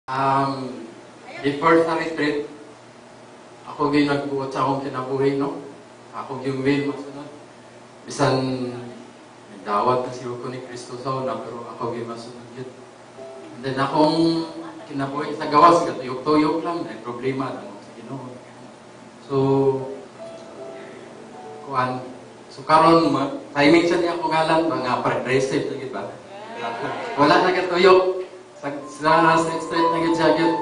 Um, Before sa retreat, ako yung nagbuot sa akong kinabuhi, no? Ako yung will masunod. Bisan, may dawat na siya ko ni Kristo sa una, pero ako yung masunod yun. And then akong kinabuhi sa gawas, katuyok-tuyok lang, may problema lang sa Ginoo. So, kuhan. So karon timing siya niya ako ngalan, mga progressive na ba? Wala na katuyok. Sa straight na gid siya gid.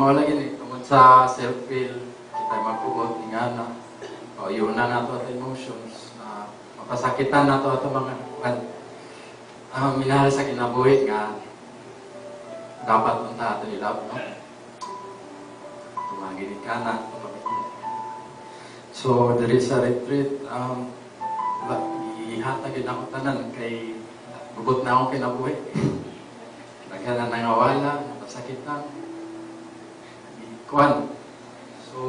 Mawala gini tungod sa self-feel kita magpugot ingana. O yun na nato at emotions na mapasakitan nato ato mga minahal sa kinabuhi nga dapat punta ato ilab, no? Tumagin ka na. So, dali sa retreat, ihatagin ako tanan kay bubot na akong kinabuhi. Nagkala nangawala, napasakitan. Kuan. So,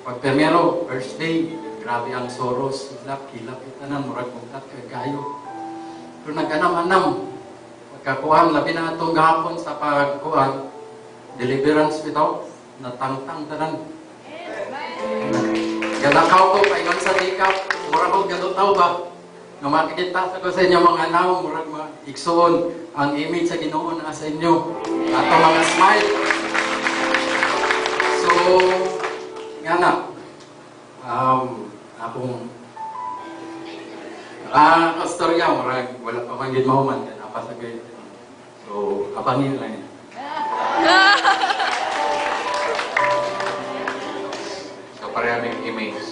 pag primero, first day, grabe ang soros, hilap tanan, murag mungkat kayo. Pero nagkanam-anam, pagkakuhan, labi na itong gahapon sa pagkuhan, deliverance bitaw, natangtang tanan. Galakaw ko, paingon sa tikap, murag kong galutaw ba? Nga makikita sa ko sa inyo mga anaw, murag mga iksoon, ang image sa Ginoo na sa inyo. Ato mga smile. So, nga na, akong kastorya, murag, wala pa man gid mahuman, kaya napasagay. So, abangin lang yan. So, parehong image.